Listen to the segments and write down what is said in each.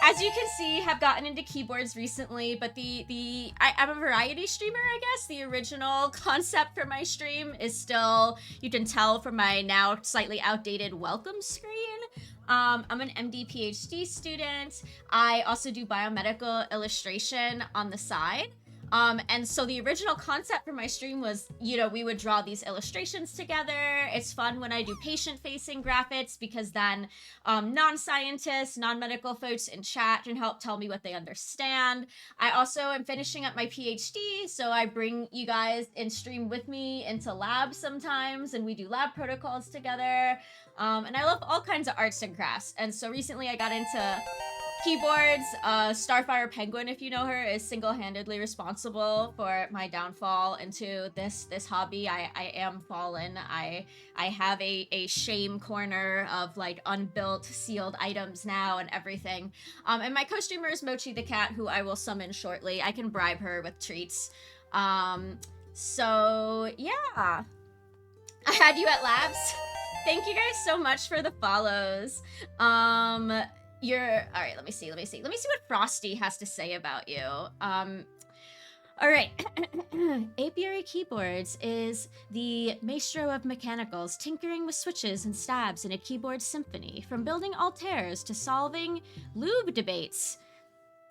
as you can see, have gotten into keyboards recently, but I'm a variety streamer, I guess. The original concept for my stream is still, you can tell from my now slightly outdated welcome screen. I'm an MD PhD student. I also do biomedical illustration on the side. And so the original concept for my stream was, you know, we would draw these illustrations together. It's fun when I do patient-facing graphics because then non-scientists, non-medical folks in chat can help tell me what they understand. I also am finishing up my PhD, so I bring you guys in stream with me into labs sometimes, and we do lab protocols together. And I love all kinds of arts and crafts. And so recently I got into keyboards. Starfire Penguin, if you know her, is single-handedly responsible for my downfall into this hobby. I am fallen. I have a shame corner of like unbuilt sealed items now and everything. And my co-streamer is Mochi the cat, who I will summon shortly. I can bribe her with treats. So yeah, I had you at labs. Thank you guys so much for the follows. You're all right. Let me see what Frosty has to say about you. All right. Apiary Keyboards is the maestro of mechanicals, tinkering with switches and stabs in a keyboard symphony, from building Altairs to solving lube debates.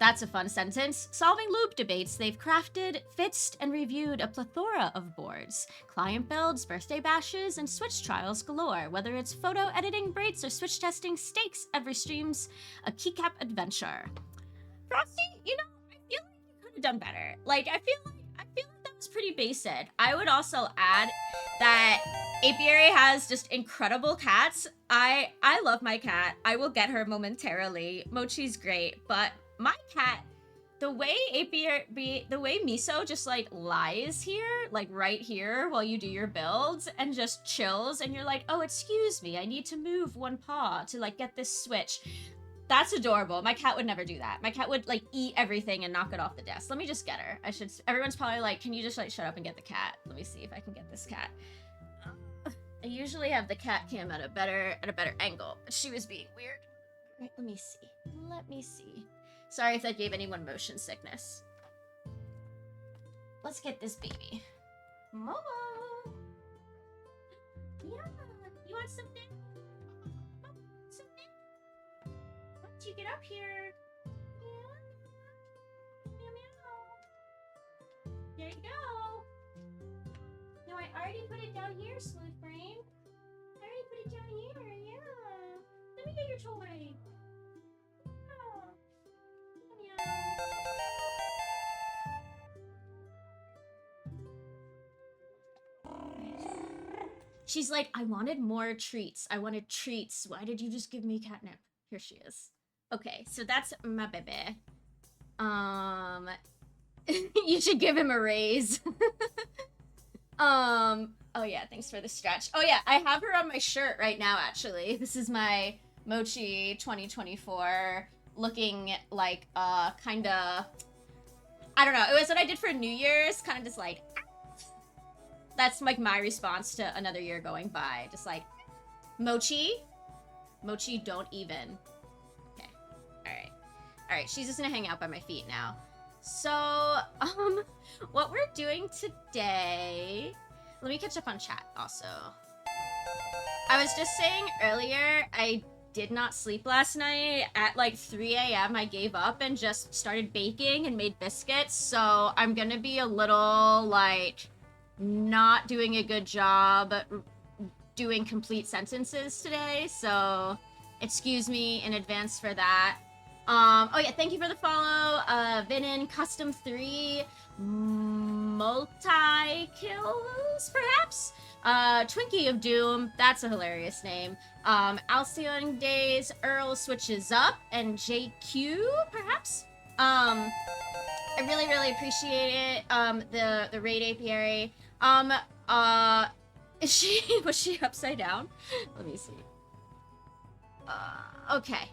That's a fun sentence. Solving loop debates, they've crafted, fixed, and reviewed a plethora of boards. Client builds, birthday bashes, and switch trials galore. Whether it's photo editing breaks or switch testing stakes, every stream's a keycap adventure. Frosty, you know, I feel like you could have done better. Like, I feel like that was pretty basic. I would also add that Apiary has just incredible cats. I love my cat. I will get her momentarily. Mochi's great, but my cat, the way Miso just like lies here, like right here while you do your builds and just chills, and you're like, oh, excuse me, I need to move one paw to like get this switch. That's adorable. My cat would never do that. My cat would like eat everything and knock it off the desk. Let me just get her. Everyone's probably like, can you just like shut up and get the cat? Let me see if I can get this cat. I usually have the cat cam at a better angle, but she was being weird. Right, let me see. Sorry if that gave anyone motion sickness. Let's get this baby. Momo! Yeah, you want something? Something? Why don't you get up here? Yeah. Meow meow. There you go. No, I already put it down here, Smooth Brain. I already put it down here, yeah. Let me get your toy. She's like, I wanted more treats. I wanted treats. Why did you just give me catnip? Here she is. Okay, so that's my baby. You should give him a raise. Oh yeah, thanks for the stretch. Oh yeah, I have her on my shirt right now, actually. This is my Mochi 2024 looking like, kinda, I don't know. It was what I did for New Year's, kind of just like, that's like my response to another year going by. Just like, Mochi, don't even. Okay, all right. She's just gonna hang out by my feet now. So, what we're doing today, let me catch up on chat also. I was just saying earlier, I did not sleep last night. At like 3 a.m. I gave up and just started baking and made biscuits. So I'm gonna be a little like not doing a good job doing complete sentences today. So excuse me in advance for that. Oh yeah, thank you for the follow. Vinin Custom 3 multi-kills perhaps? Twinkie of Doom, that's a hilarious name. Alcyon Days, Earl Switches Up, and JQ, perhaps? I really, really appreciate it. The raid apiary. Was she upside down? Let me see. Okay.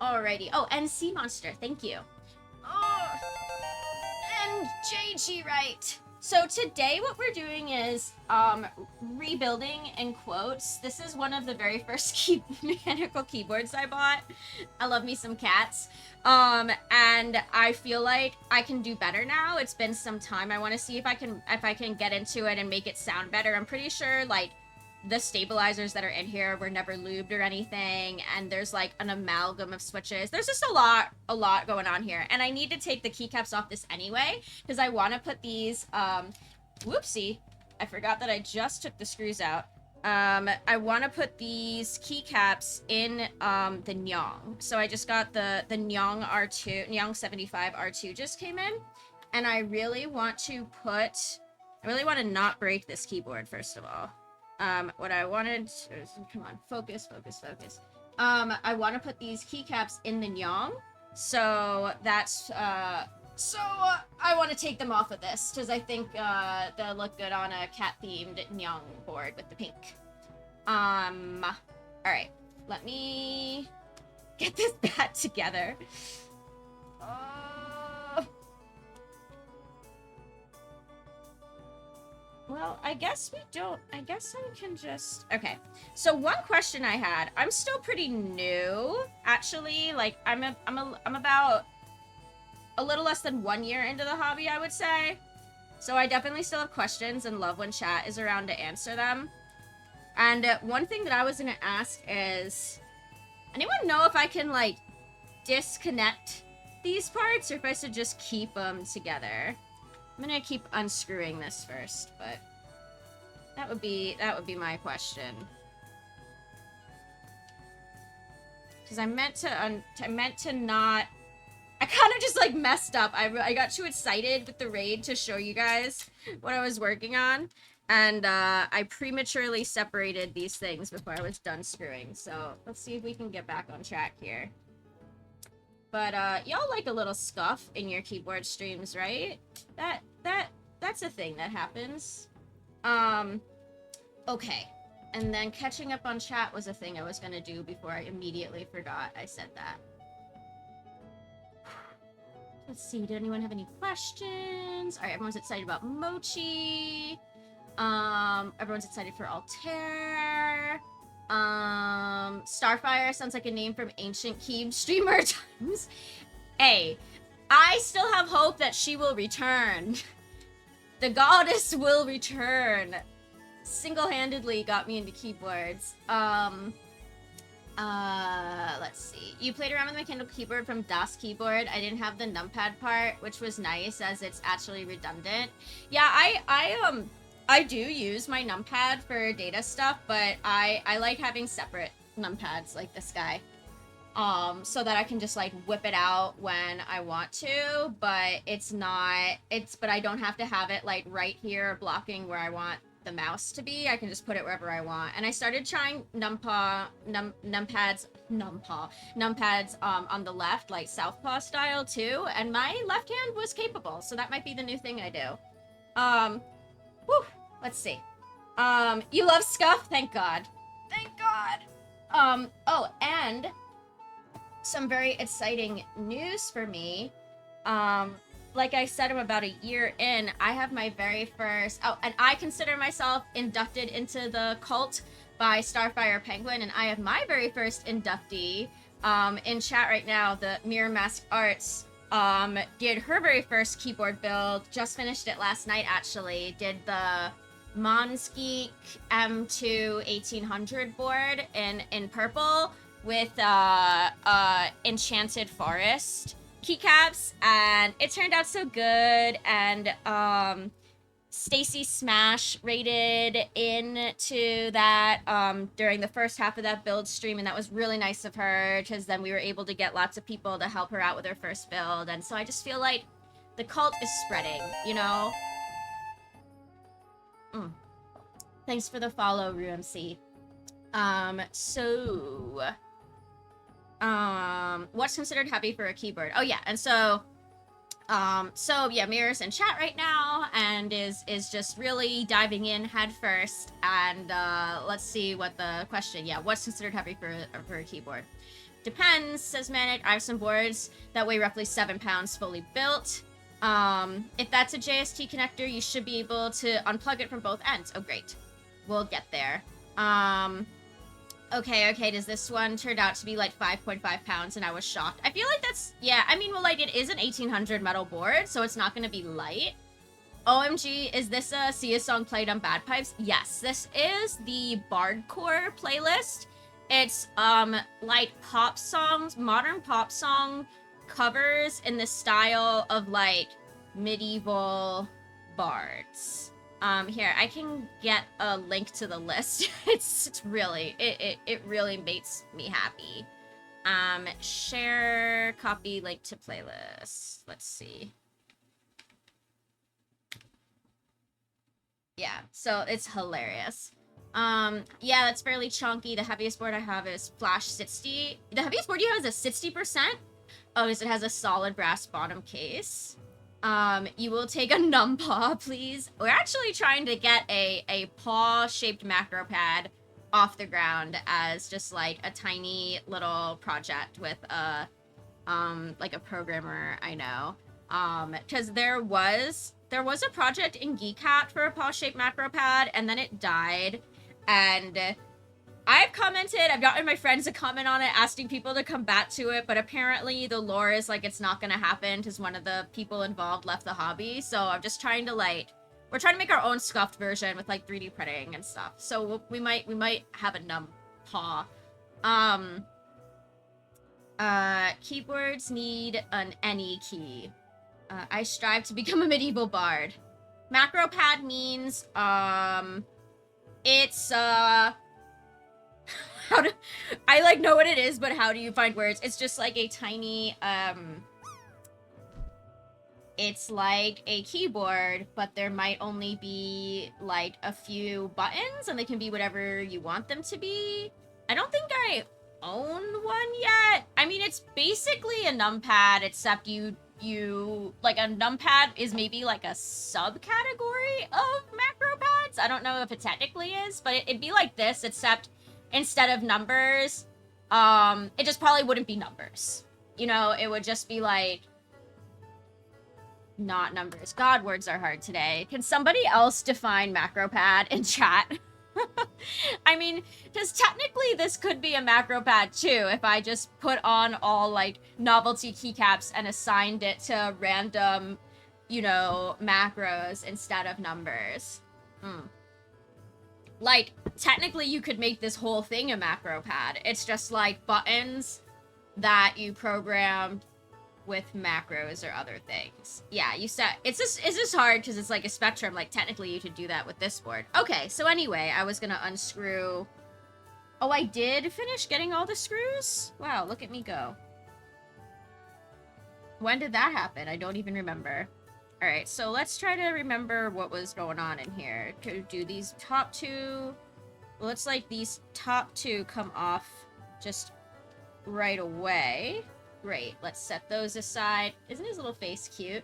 Alrighty. Oh, and Sea Monster, thank you. Oh, and JG Right. So today what we're doing is rebuilding in quotes. This is one of the very first mechanical keyboards I bought. I love me some cats. And I feel like I can do better now. It's been some time. I want to see if I can get into it and make it sound better. I'm pretty sure like the stabilizers that are in here were never lubed or anything, and there's like an amalgam of switches. There's just a lot going on here, and I need to take the keycaps off this anyway because I want to put these whoopsie, I forgot that I just took the screws out. I want to put these keycaps in the Nyong. So I just got the Nyong R2, Nyong 75 R2 just came in, and I really want to not break this keyboard first of all. What I wanted is, come on, focus. I want to put these keycaps in the Nyong, so that's, I want to take them off of this, because I think, they'll look good on a cat-themed Nyong board with the pink. Alright, let me get this back together. Well, I guess we can just... Okay, so one question I had, I'm still pretty new, actually. Like, I'm about a little less than 1 year into the hobby, I would say. So I definitely still have questions and love when chat is around to answer them. And one thing that I was gonna ask is, anyone know if I can, like, disconnect these parts, or if I should just keep them together? I'm gonna keep unscrewing this first, but that would be my question. Because I meant to not. I kind of just like messed up. I got too excited with the raid to show you guys what I was working on, and I prematurely separated these things before I was done screwing. So let's see if we can get back on track here. But y'all like a little scuff in your keyboard streams, right? That's a thing that happens. Okay. And then catching up on chat was a thing I was gonna do before I immediately forgot I said that. Let's see, did anyone have any questions? Alright, everyone's excited about Mochi. Everyone's excited for Altair. Starfire sounds like a name from ancient Keeb streamer times. Hey, I still have hope that she will return. The goddess will return. Single-handedly got me into keyboards. Let's see. You played around with the mechanical keyboard from Das Keyboard. I didn't have the numpad part, which was nice as it's actually redundant. Yeah, I do use my numpad for data stuff, but I like having separate numpads like this guy. So that I can just like whip it out when I want to, but but I don't have to have it like right here blocking where I want the mouse to be. I can just put it wherever I want. And I started trying numpads on the left, like southpaw style too, and my left hand was capable, so that might be the new thing I do. Whew, let's see. You love scuff? Thank God. Thank God. Oh, and some very exciting news for me. Like I said, I'm about a year in. I have my very first... Oh, and I consider myself inducted into the cult by Starfire Penguin, and I have my very first inductee in chat right now. The Mirror Mask Arts did her very first keyboard build. Just finished it last night, actually. Did the Monsgeek M2 1800 board in purple with Enchanted Forest keycaps, and it turned out so good. And Stacy Smash rated into that during the first half of that build stream, and that was really nice of her, because then we were able to get lots of people to help her out with her first build. And so I just feel like the cult is spreading, you know? Thanks for the follow, RuMC. What's considered heavy for a keyboard? Oh yeah, and so yeah, Mirror's in chat right now and is just really diving in head first. And let's see what the question. Yeah, what's considered heavy for a keyboard? Depends, says Manic. I have some boards that weigh roughly 7 pounds fully built. If that's a JST connector, you should be able to unplug it from both ends. Oh, great. We'll get there. Okay, does this one turned out to be like 5.5 pounds and I was shocked. I feel like that's, yeah, I mean, well, like, it is an 1800 metal board, so it's not gonna be light. OMG, is this a Sia song played on bagpipes? Yes, this is the Bardcore playlist. It's, like, pop songs, modern pop song covers in the style of, like, medieval bards. Here, I can get a link to the list. It's really, it really makes me happy. Share, copy, link to playlist. Let's see. Yeah, so it's hilarious. Yeah, that's fairly chunky. The heaviest board I have is Flash 60. The heaviest board you have is a 60%? Oh, because it has a solid brass bottom case. You will take a numb paw, please. We're actually trying to get a paw-shaped macro pad off the ground as just like a tiny little project with a like a programmer I know. Because there was a project in GeekCat for a paw-shaped macro pad, and then it died. And I've commented, I've gotten my friends to comment on it, asking people to come back to it, but apparently the lore is like it's not gonna happen because one of the people involved left the hobby. So I'm just trying to like, we're trying to make our own scuffed version with like 3D printing and stuff. So we might have a numb paw. Keyboards need an any key. I strive to become a medieval bard. Macro pad means, it's, how do I like know what it is, but how do you find words? It's just like a tiny, it's like a keyboard, but there might only be like a few buttons and they can be whatever you want them to be. I don't think I own one yet. I mean, it's basically a numpad, except you like a numpad is maybe like a subcategory of macro pads. I don't know if it technically is, but it'd be like this, except instead of numbers, it just probably wouldn't be numbers. You know, it would just be like not numbers. God, words are hard today. Can somebody else define macro pad in chat? I mean, because technically this could be a macro pad too if I just put on all like novelty keycaps and assigned it to random, you know, macros instead of numbers. Like, technically you could make this whole thing a macro pad. It's just like buttons that you programmed with macros or other things. Yeah, you set, it's just hard because it's like a spectrum. Like, technically you could do that with this board. Okay, so anyway, I was gonna unscrew. Oh, I did finish getting all the screws? Wow, look at me go. When did that happen? I don't even remember. All right, so let's try to remember what was going on in here. To do these top two, well, it's like these top two come off just right away. Great, let's set those aside. Isn't his little face cute?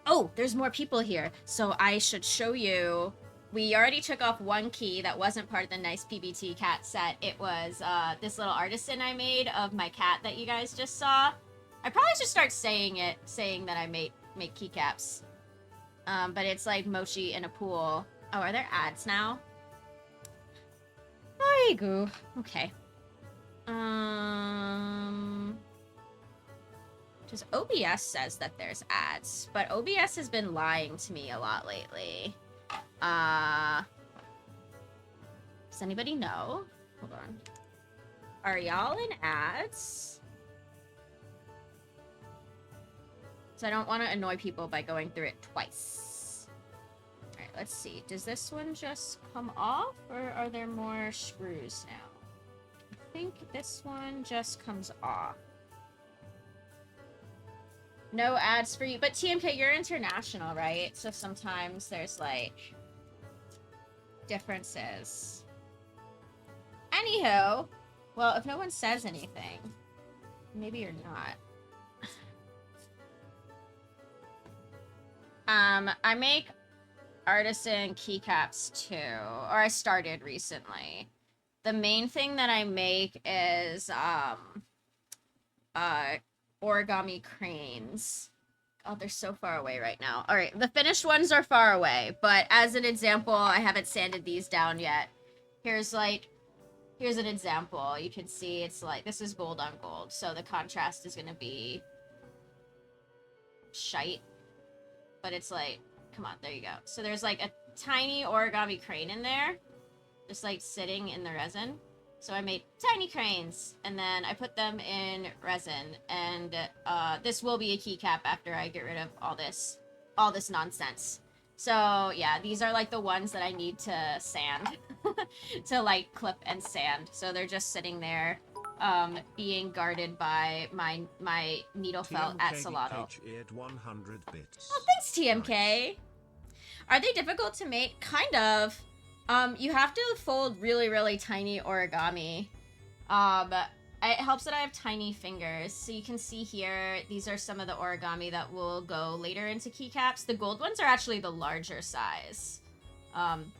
Oh, there's more people here, so I should show you. We already took off one key that wasn't part of the nice PBT cat set. It was this little artisan I made of my cat that you guys just saw. I probably should start saying that I make keycaps. But it's like mochi in a pool. Oh, are there ads now? Aigu. Okay. Just OBS says that there's ads, but OBS has been lying to me a lot lately. Does anybody know? Hold on. Are y'all in ads? So I don't want to annoy people by going through it twice. Alright, let's see. Does this one just come off, or are there more screws now? I think this one just comes off. No ads for you. But TMK, you're international, right? So sometimes there's, like, differences. Anywho, well, if no one says anything, maybe you're not. I make artisan keycaps too, or I started recently. The main thing that I make is origami cranes. Oh, they're so far away right now. All right, the finished ones are far away, but as an example, I haven't sanded these down yet. Here's an example. You can see it's like, this is gold on gold, so the contrast is gonna be shite. But it's like, come on, there you go. So there's like a tiny origami crane in there, just like sitting in the resin. So I made tiny cranes, and then I put them in resin, and this will be a keycap after I get rid of all this nonsense. So yeah, these are like the ones that I need to sand, to like clip and sand. So they're just sitting there, being guarded by my needle felt at Salato. Oh, thanks, TMK. Nice. Are they difficult to make? Kind of. You have to fold really, really tiny origami. It helps that I have tiny fingers. So you can see here, these are some of the origami that will go later into keycaps. The gold ones are actually the larger size.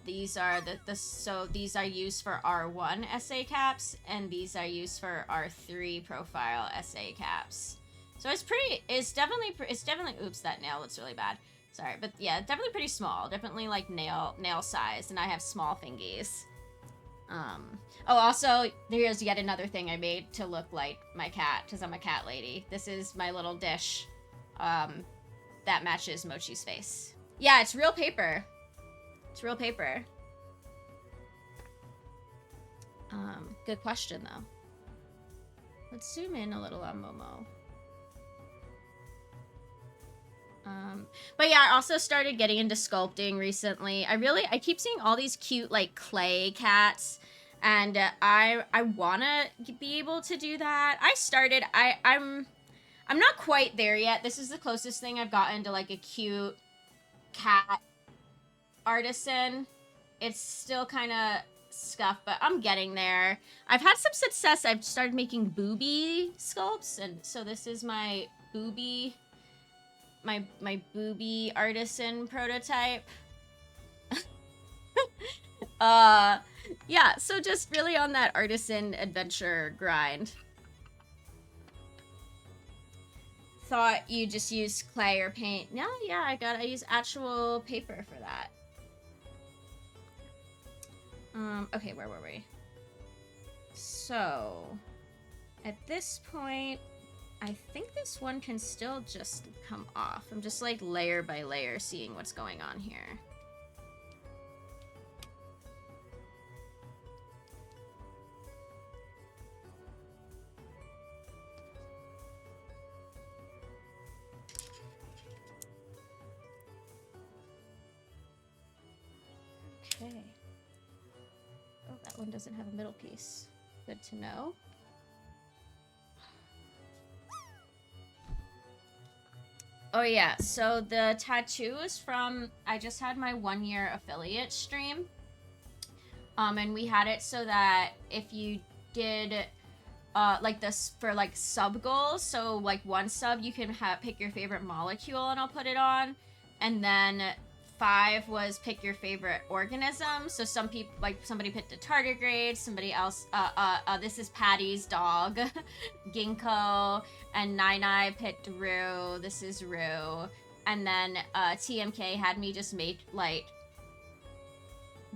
These are so these are used for R1 SA caps, and these are used for R3 profile SA caps. So it's definitely, oops, that nail looks really bad. Sorry, but yeah, definitely pretty small. Definitely like nail size, and I have small fingies. Oh, also, there's yet another thing I made to look like my cat, because I'm a cat lady. This is my little dish, that matches Mochi's face. Yeah, it's real paper. It's real paper. Good question, though. Let's zoom in a little on Momo. But yeah, I also started getting into sculpting recently. I keep seeing all these cute, like, clay cats, and I wanna be able to do that. I'm not quite there yet. This is the closest thing I've gotten to, like, a cute cat artisan. It's still kind of scuffed, but I'm getting there. I've had some success. I've started making booby sculpts, and so this is my booby... my booby artisan prototype. Yeah, so just really on that artisan adventure grind. Thought you just use clay or paint. No, yeah, I use actual paper for that. Okay, where were we? So, at this point, I think this one can still just come off. I'm just like layer by layer seeing what's going on here. Okay. Oh, that one doesn't have a middle piece. Good to know. Oh yeah, so the tattoo is from, I just had my 1-year affiliate stream. And we had it so that if you did, like this for like sub goals, so like 1 sub, you can pick your favorite molecule and I'll put it on. And then 5 was pick your favorite organism. So some people, like somebody picked a tardigrade, somebody else, this is Patty's dog, Ginkgo, and Nine picked Rue, this is Rue. And then TMK had me just make like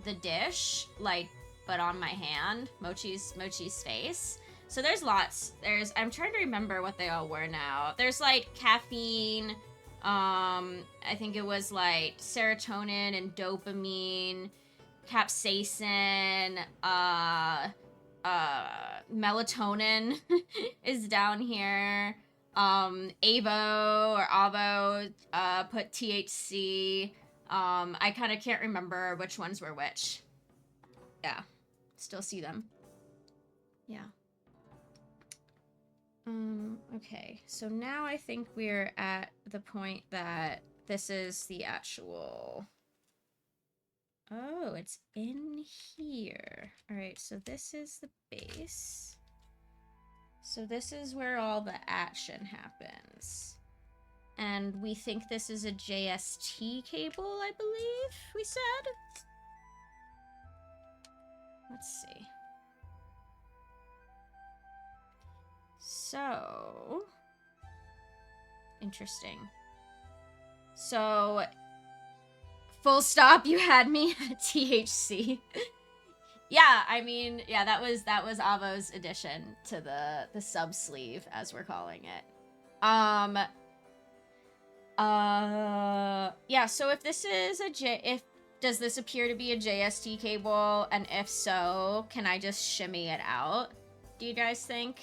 the dish, like, but on my hand, Mochi's face. So there's lots. I'm trying to remember what they all were now. There's like caffeine, I think it was like serotonin and dopamine, capsaicin, melatonin is down here. Avo or Avo, put THC. I kind of can't remember which ones were which. Yeah, still see them. Yeah. Okay, so now I think we're at the point that this is the actual... Oh, it's in here. All right, so this is the base. So this is where all the action happens. And we think this is a JST cable, I believe we said. Let's see. So, interesting. So, full stop, you had me at THC. Yeah, I mean, yeah, that was Avo's addition to the sub sleeve, as we're calling it. Yeah, so if this is does this appear to be a JST cable, and if so, can I just shimmy it out? Do you guys think?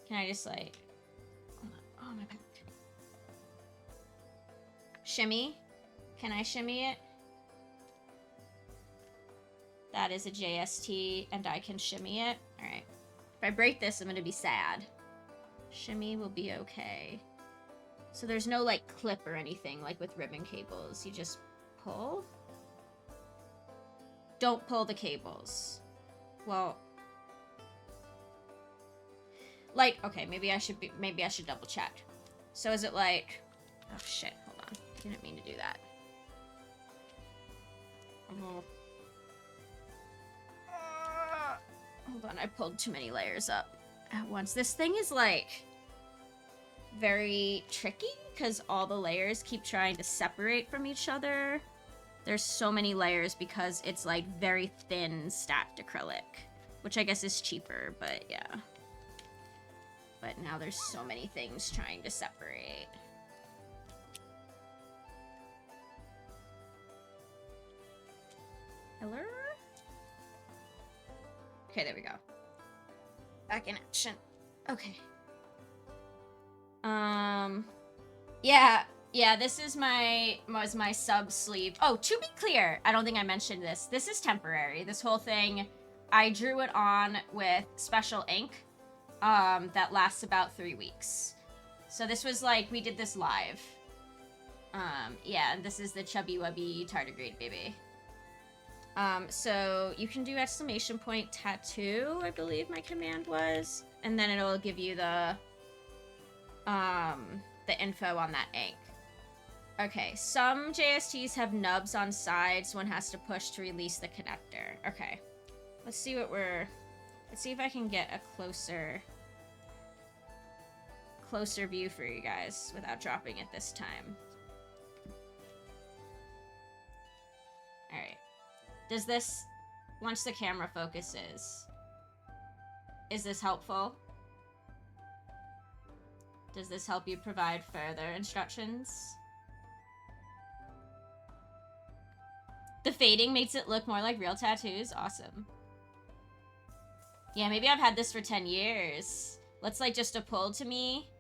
Can I just like, oh my god. Shimmy? Can I shimmy it? That is a JST, and I can shimmy it. All right. If I break this, I'm gonna be sad. Shimmy will be okay. So there's no like clip or anything like with ribbon cables. You just pull. Don't pull the cables. Well, like, okay, maybe I should double check. So is it like, oh shit, hold on. I didn't mean to do that. Hold on, I pulled too many layers up at once. This thing is like very tricky because all the layers keep trying to separate from each other. There's so many layers because it's like very thin stacked acrylic, which I guess is cheaper, but yeah. But now there's so many things trying to separate. Hello? Okay, there we go. Back in action. Okay. Yeah, this is was my sub sleeve. Oh, to be clear, I don't think I mentioned this. This is temporary. This whole thing, I drew it on with special ink, that lasts about 3 weeks. So this was like, we did this live. Yeah, and this is the Chubby Wubby Tardigrade baby. So you can do exclamation point tattoo, I believe my command was, and then it'll give you the info on that ink. Okay, some JSTs have nubs on sides. One has to push to release the connector. Okay, let's see if I can get a closer view for you guys without dropping it this time. All right. Does this, once the camera focuses, is this helpful? Does this help you provide further instructions? The fading makes it look more like real tattoos. Awesome. Yeah, maybe I've had this for 10 years. Let's like just a pull to me.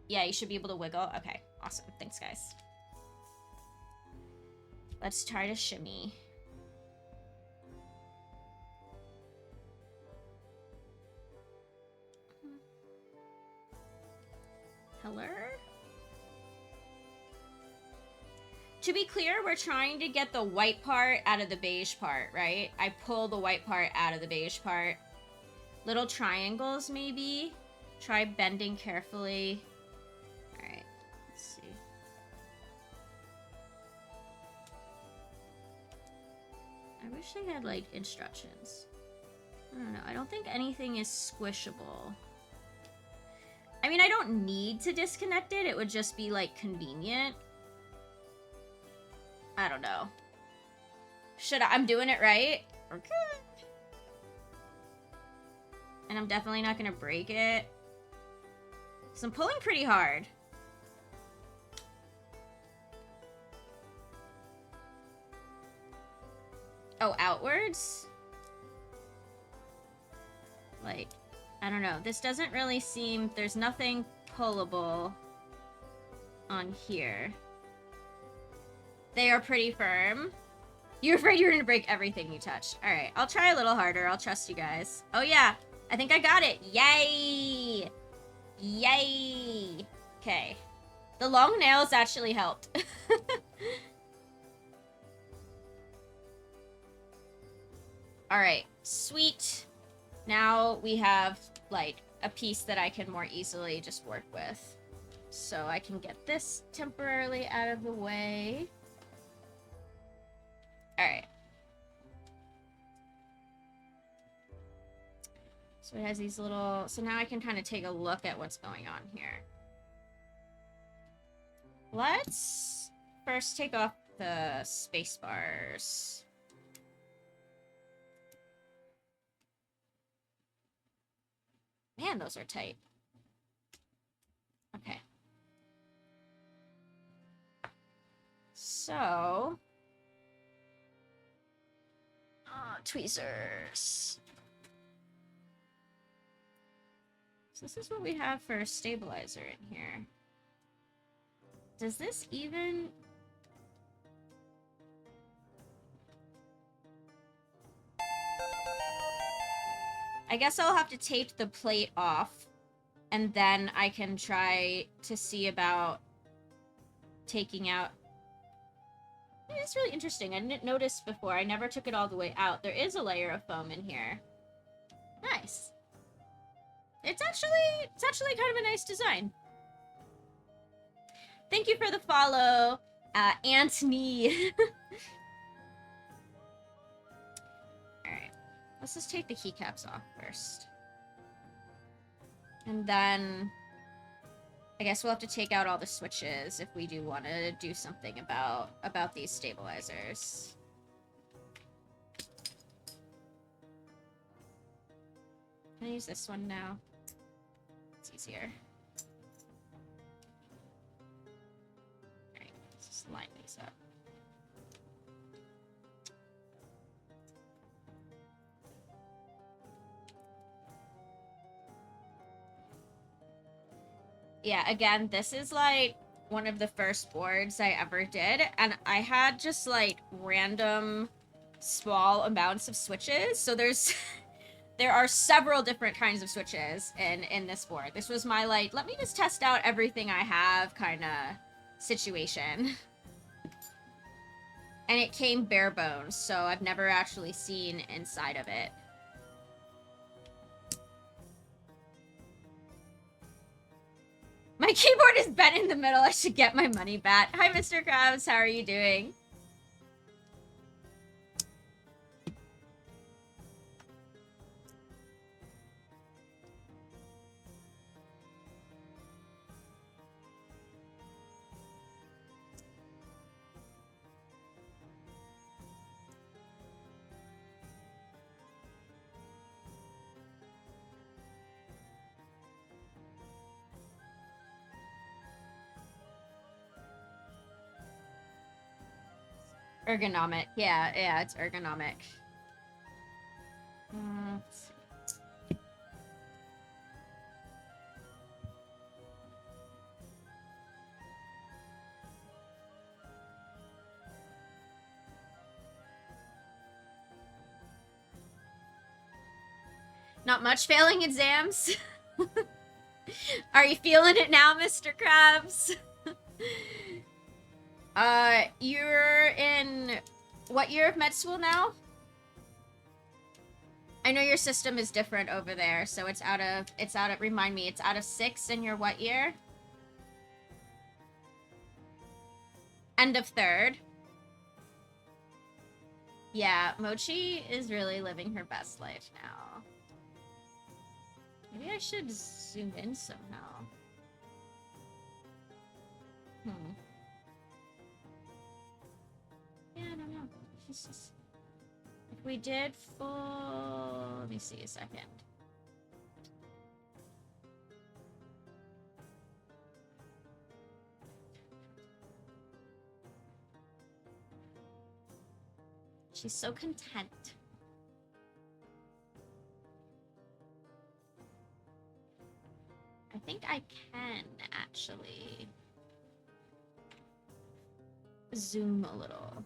Yeah, you should be able to wiggle. Okay, awesome. Thanks, guys. Let's try to shimmy. Hello? To be clear, we're trying to get the white part out of the beige part, right? I pull the white part out of the beige part. Little triangles, maybe. Try bending carefully. All right, let's see. I wish they had, like, instructions. I don't know. I don't think anything is squishable. I mean, I don't need to disconnect it. It would just be, like, convenient. I don't know. I'm doing it right? Okay. And I'm definitely not gonna break it. So I'm pulling pretty hard. Oh, outwards? Like, I don't know. This doesn't really seem... There's nothing pullable on here. They are pretty firm. You're afraid you're gonna break everything you touch. Alright, I'll try a little harder. I'll trust you guys. Oh yeah, I think I got it. Yay! Yay! Okay. The long nails actually helped. Alright, sweet. Now we have, like, a piece that I can more easily just work with. So I can get this temporarily out of the way. Alright. So it has these little... So now I can kind of take a look at what's going on here. Let's first take off the space bars. Man, those are tight. Okay. So... tweezers. So this is what we have for a stabilizer in here. Does this even... I guess I'll have to tape the plate off, and then I can try to see about taking out... It's really interesting. I didn't notice before. I never took it all the way out. There is a layer of foam in here. Nice. It's actually kind of a nice design. Thank you for the follow, Antony. Alright. Let's just take the keycaps off first. And then... I guess we'll have to take out all the switches if we do want to do something about these stabilizers. Can I use this one now? It's easier. Alright, let's just line these up. Yeah, again, this is like one of the first boards I ever did, and I had just like random small amounts of switches. So there's there are several different kinds of switches in this board. This was my like, let me just test out everything I have kind of situation. And it came bare bones, so I've never actually seen inside of it. My keyboard is bent in the middle. I should get my money back. Hi, Mr. Krabs. How are you doing? Ergonomic. Yeah, it's ergonomic. Let's see. Not much failing exams. Are you feeling it now, Mr. Krabs? You're in what year of med school now? I know your system is different over there, so it's out of, remind me, it's out of 6 in your what year? End of 3rd. Yeah, Mochi is really living her best life now. Maybe I should zoom in somehow. Yeah, I don't know. Just... If we did full... Let me see a second. She's so content. I think I can actually zoom a little.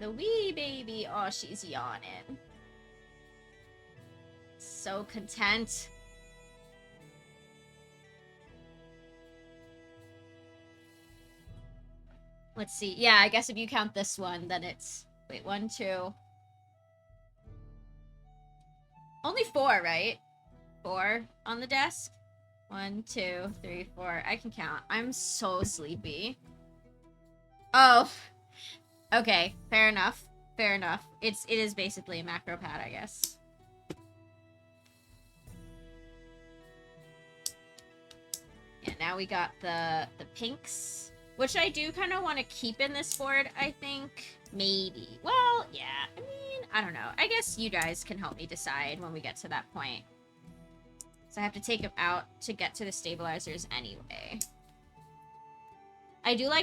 The wee baby. Oh, she's yawning. So content. Let's see. Yeah, I guess if you count this one, then it's... Wait, 1, 2... Only 4, right? 4 on the desk? 1, 2, 3, 4. I can count. I'm so sleepy. Oh. Okay, fair enough. Fair enough. It is basically a macro pad, I guess. Yeah, now we got the pinks, which I do kind of want to keep in this board, I think. Maybe. Well, yeah. I mean, I don't know. I guess you guys can help me decide when we get to that point. So I have to take them out to get to the stabilizers anyway. I do like